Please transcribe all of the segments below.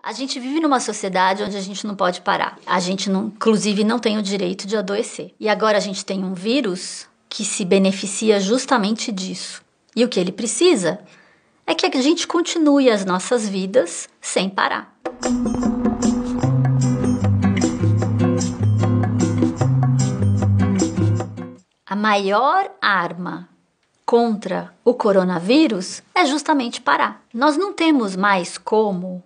A gente vive numa sociedade onde a gente não pode parar. A gente, inclusive, não tem o direito de adoecer. E agora a gente tem um vírus que se beneficia justamente disso. E o que ele precisa é que a gente continue as nossas vidas sem parar. A maior arma contra o coronavírus é justamente parar. Nós não temos mais como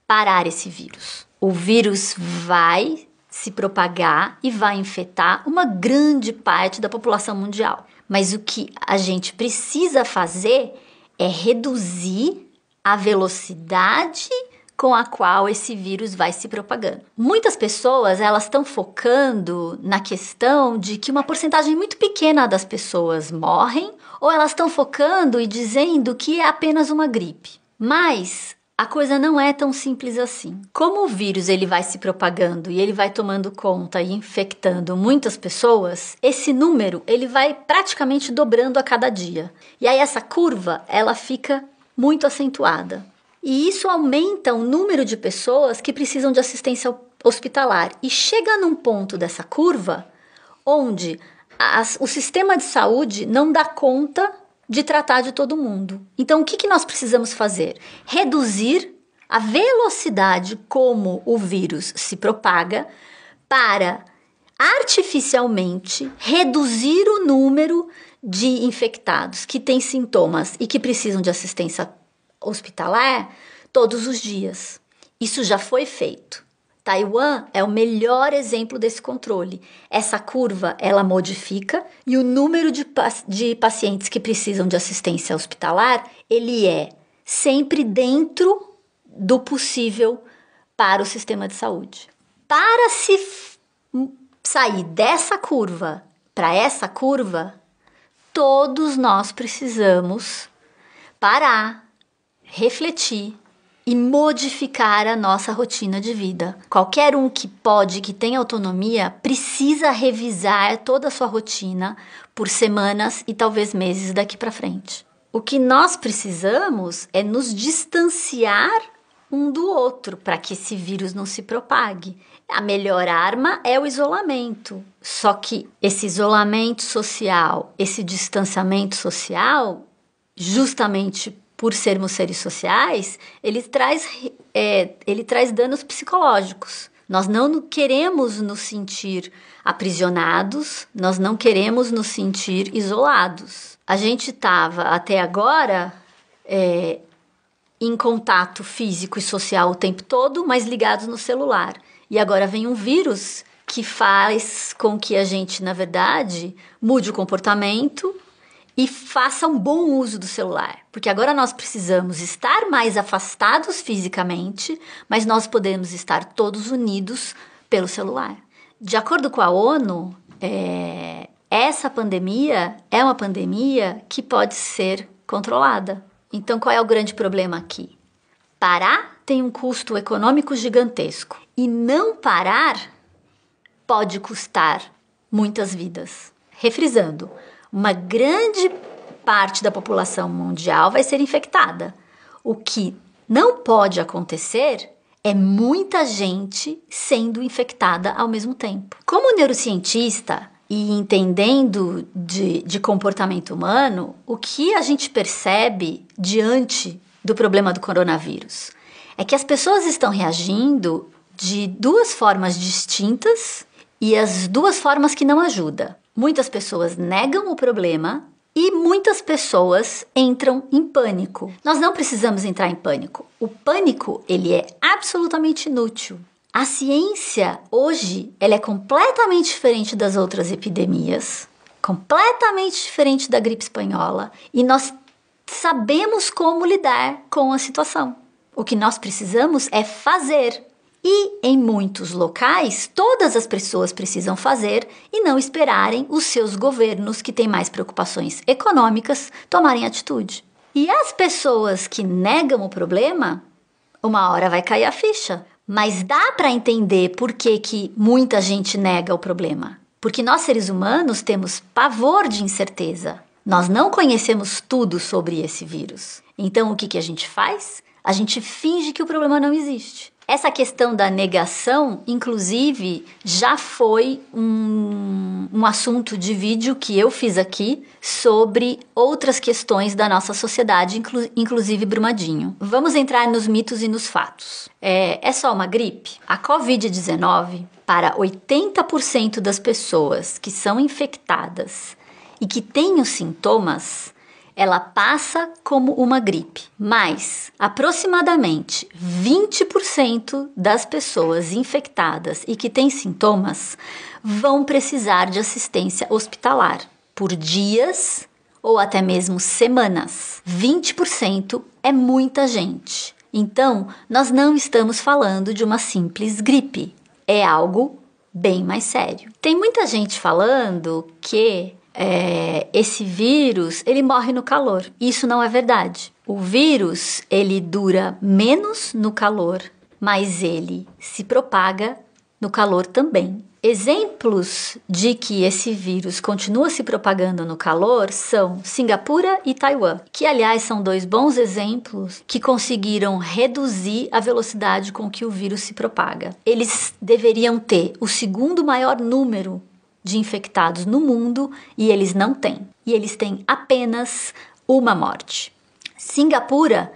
parar esse vírus. O vírus vai se propagar e vai infectar uma grande parte da população mundial. Mas o que a gente precisa fazer é reduzir a velocidade com a qual esse vírus vai se propagando. Muitas pessoas, elas estão focando na questão de que uma porcentagem muito pequena das pessoas morrem, ou elas estão focando e dizendo que é apenas uma gripe. Mas a coisa não é tão simples assim. Como o vírus ele vai se propagando e ele vai tomando conta e infectando muitas pessoas, esse número ele vai praticamente dobrando a cada dia. E aí essa curva ela fica muito acentuada. E isso aumenta o número de pessoas que precisam de assistência hospitalar. E chega num ponto dessa curva onde o sistema de saúde não dá conta de tratar de todo mundo. Então, o que nós precisamos fazer? Reduzir a velocidade como o vírus se propaga para artificialmente reduzir o número de infectados que têm sintomas e que precisam de assistência hospitalar todos os dias. Isso já foi feito. Taiwan é o melhor exemplo desse controle. Essa curva, ela modifica e o número de pacientes que precisam de assistência hospitalar, ele é sempre dentro do possível para o sistema de saúde. Para se sair dessa curva para essa curva, todos nós precisamos parar, refletir e modificar a nossa rotina de vida. Qualquer um que pode, que tem autonomia, precisa revisar toda a sua rotina por semanas e talvez meses daqui para frente. O que nós precisamos é nos distanciar um do outro para que esse vírus não se propague. A melhor arma é o isolamento. Só que esse isolamento social, esse distanciamento social, justamente por sermos seres sociais, ele traz danos psicológicos. Nós não queremos nos sentir aprisionados, nós não queremos nos sentir isolados. A gente estava até agora em contato físico e social o tempo todo, mas ligados no celular. E agora vem um vírus que faz com que a gente, na verdade, mude o comportamento e faça um bom uso do celular, porque agora nós precisamos estar mais afastados fisicamente, mas nós podemos estar todos unidos pelo celular. De acordo com a ONU, essa pandemia é uma pandemia que pode ser controlada. Então, qual é o grande problema aqui? Parar tem um custo econômico gigantesco e não parar pode custar muitas vidas. Refrisando, uma grande parte da população mundial vai ser infectada. O que não pode acontecer é muita gente sendo infectada ao mesmo tempo. Como neurocientista e entendendo de comportamento humano, o que a gente percebe diante do problema do coronavírus é que as pessoas estão reagindo de duas formas distintas e as duas formas que não ajudam. Muitas pessoas negam o problema e muitas pessoas entram em pânico. Nós não precisamos entrar em pânico. O pânico, ele é absolutamente inútil. A ciência, hoje, ela é completamente diferente das outras epidemias, completamente diferente da gripe espanhola, e nós sabemos como lidar com a situação. O que nós precisamos é fazer. E, em muitos locais, todas as pessoas precisam fazer e não esperarem os seus governos, que têm mais preocupações econômicas, tomarem atitude. E as pessoas que negam o problema, uma hora vai cair a ficha. Mas dá para entender por que muita gente nega o problema. Porque nós, seres humanos, temos pavor de incerteza. Nós não conhecemos tudo sobre esse vírus. Então, o que a gente faz? A gente finge que o problema não existe. Essa questão da negação, inclusive, já foi um assunto de vídeo que eu fiz aqui sobre outras questões da nossa sociedade, inclusive Brumadinho. Vamos entrar nos mitos e nos fatos. É só uma gripe? A Covid-19, para 80% das pessoas que são infectadas e que têm os sintomas, ela passa como uma gripe, mas aproximadamente 20% das pessoas infectadas e que têm sintomas vão precisar de assistência hospitalar por dias ou até mesmo semanas. 20% é muita gente. Então, nós não estamos falando de uma simples gripe, é algo bem mais sério. Tem muita gente falando que esse vírus, ele morre no calor. Isso não é verdade. O vírus, ele dura menos no calor, mas ele se propaga no calor também. Exemplos de que esse vírus continua se propagando no calor são Singapura e Taiwan, que aliás são dois bons exemplos que conseguiram reduzir a velocidade com que o vírus se propaga. Eles deveriam ter o segundo maior número de infectados no mundo e eles não têm. E eles têm apenas uma morte. Singapura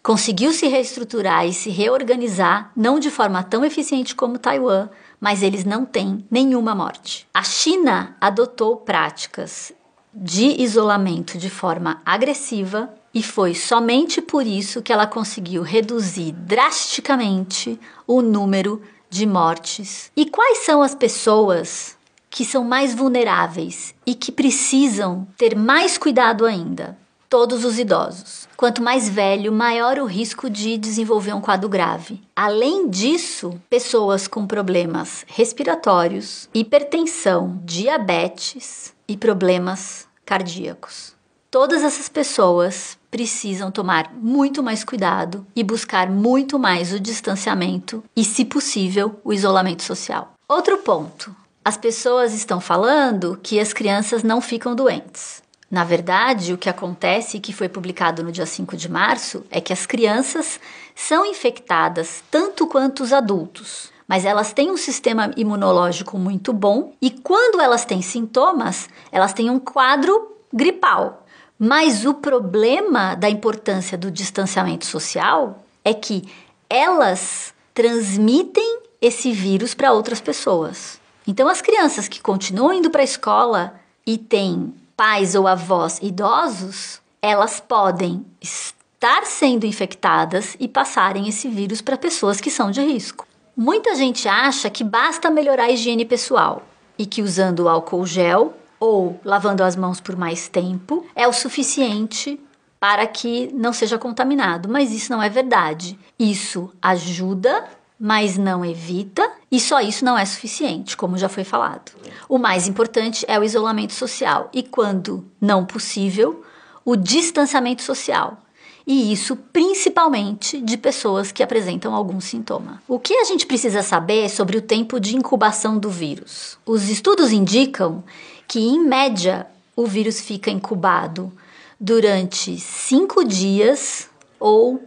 conseguiu se reestruturar e se reorganizar, não de forma tão eficiente como Taiwan, mas eles não têm nenhuma morte. A China adotou práticas de isolamento de forma agressiva e foi somente por isso que ela conseguiu reduzir drasticamente o número de mortes. E quais são as pessoas que são mais vulneráveis e que precisam ter mais cuidado ainda? Todos os idosos. Quanto mais velho, maior o risco de desenvolver um quadro grave. Além disso, pessoas com problemas respiratórios, hipertensão, diabetes e problemas cardíacos. Todas essas pessoas precisam tomar muito mais cuidado e buscar muito mais o distanciamento e, se possível, o isolamento social. Outro ponto. As pessoas estão falando que as crianças não ficam doentes. Na verdade, o que acontece, e que foi publicado no dia 5 de março, é que as crianças são infectadas tanto quanto os adultos, mas elas têm um sistema imunológico muito bom e quando elas têm sintomas, elas têm um quadro gripal. Mas o problema da importância do distanciamento social é que elas transmitem esse vírus para outras pessoas. Então, as crianças que continuam indo para a escola e têm pais ou avós idosos, elas podem estar sendo infectadas e passarem esse vírus para pessoas que são de risco. Muita gente acha que basta melhorar a higiene pessoal e que usando álcool gel ou lavando as mãos por mais tempo é o suficiente para que não seja contaminado, mas isso não é verdade. Isso ajuda, mas não evita, e só isso não é suficiente, como já foi falado. O mais importante é o isolamento social e, quando não possível, o distanciamento social. E isso principalmente de pessoas que apresentam algum sintoma. O que a gente precisa saber sobre o tempo de incubação do vírus? Os estudos indicam que, em média, o vírus fica incubado durante 5 dias ou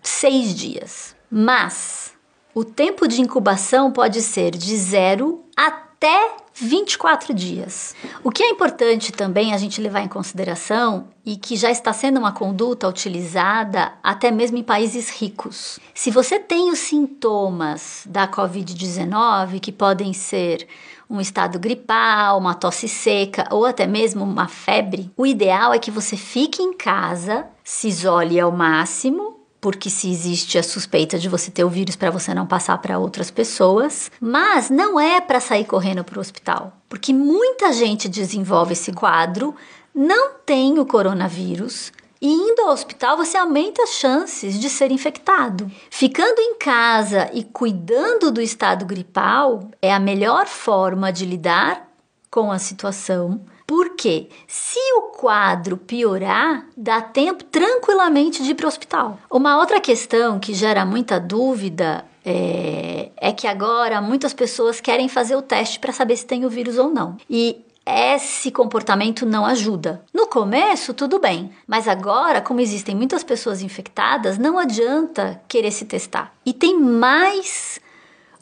6 dias. Mas o tempo de incubação pode ser de 0 até 24 dias. O que é importante também a gente levar em consideração e que já está sendo uma conduta utilizada até mesmo em países ricos. Se você tem os sintomas da Covid-19, que podem ser um estado gripal, uma tosse seca ou até mesmo uma febre, o ideal é que você fique em casa, se isole ao máximo, porque se existe a suspeita de você ter o vírus para você não passar para outras pessoas, mas não é para sair correndo para o hospital, porque muita gente desenvolve esse quadro, não tem o coronavírus e indo ao hospital você aumenta as chances de ser infectado. Ficando em casa e cuidando do estado gripal é a melhor forma de lidar com a situação. Porque se o quadro piorar, dá tempo tranquilamente de ir para o hospital. Uma outra questão que gera muita dúvida é que agora muitas pessoas querem fazer o teste para saber se tem o vírus ou não. E esse comportamento não ajuda. No começo, tudo bem, mas agora, como existem muitas pessoas infectadas, não adianta querer se testar. E tem mais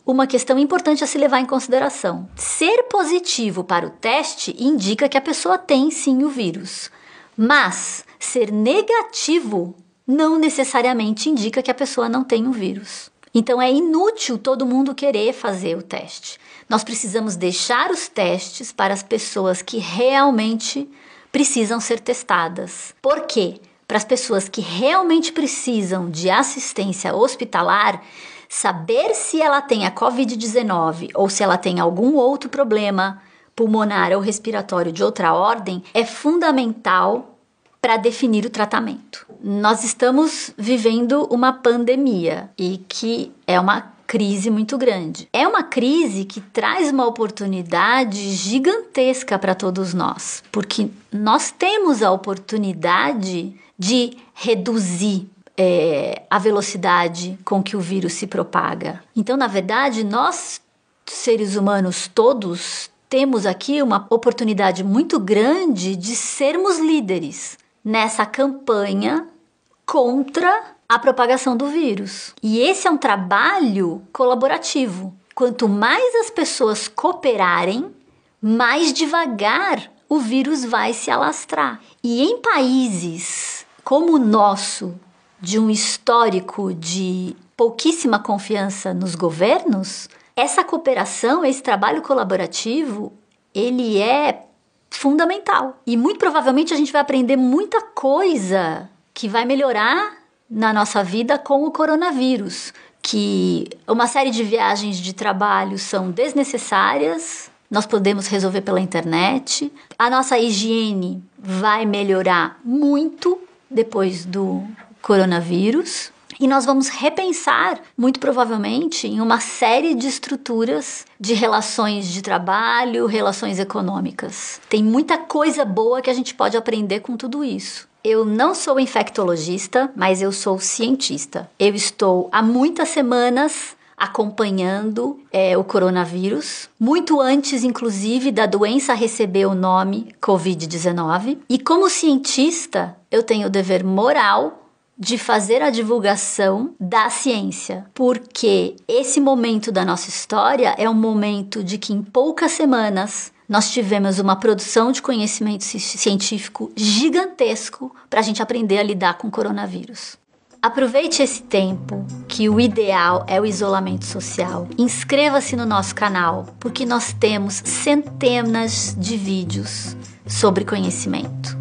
uma questão importante a se levar em consideração. Ser positivo para o teste indica que a pessoa tem sim o vírus, mas ser negativo não necessariamente indica que a pessoa não tem o vírus. Então é inútil todo mundo querer fazer o teste. Nós precisamos deixar os testes para as pessoas que realmente precisam ser testadas. Por quê? Para as pessoas que realmente precisam de assistência hospitalar, saber se ela tem a Covid-19 ou se ela tem algum outro problema pulmonar ou respiratório de outra ordem é fundamental para definir o tratamento. Nós estamos vivendo uma pandemia e que é uma crise muito grande. É uma crise que traz uma oportunidade gigantesca para todos nós, porque nós temos a oportunidade de reduzir a velocidade com que o vírus se propaga. Então, na verdade, nós, seres humanos todos, temos aqui uma oportunidade muito grande de sermos líderes nessa campanha contra a propagação do vírus. E esse é um trabalho colaborativo. Quanto mais as pessoas cooperarem, mais devagar o vírus vai se alastrar. E em países como o nosso, de um histórico de pouquíssima confiança nos governos, essa cooperação, esse trabalho colaborativo, ele é fundamental. E muito provavelmente a gente vai aprender muita coisa que vai melhorar na nossa vida com o coronavírus. Que uma série de viagens de trabalho são desnecessárias, nós podemos resolver pela internet. A nossa higiene vai melhorar muito depois do coronavírus. E nós vamos repensar, muito provavelmente, em uma série de estruturas de relações de trabalho, relações econômicas. Tem muita coisa boa que a gente pode aprender com tudo isso. Eu não sou infectologista, mas eu sou cientista. Eu estou há muitas semanas acompanhando o coronavírus, muito antes, inclusive, da doença receber o nome Covid-19. E como cientista, eu tenho o dever moral de fazer a divulgação da ciência, porque esse momento da nossa história é um momento de que em poucas semanas nós tivemos uma produção de conhecimento científico gigantesco para a gente aprender a lidar com o coronavírus. Aproveite esse tempo, que o ideal é o isolamento social. Inscreva-se no nosso canal, porque nós temos centenas de vídeos sobre conhecimento.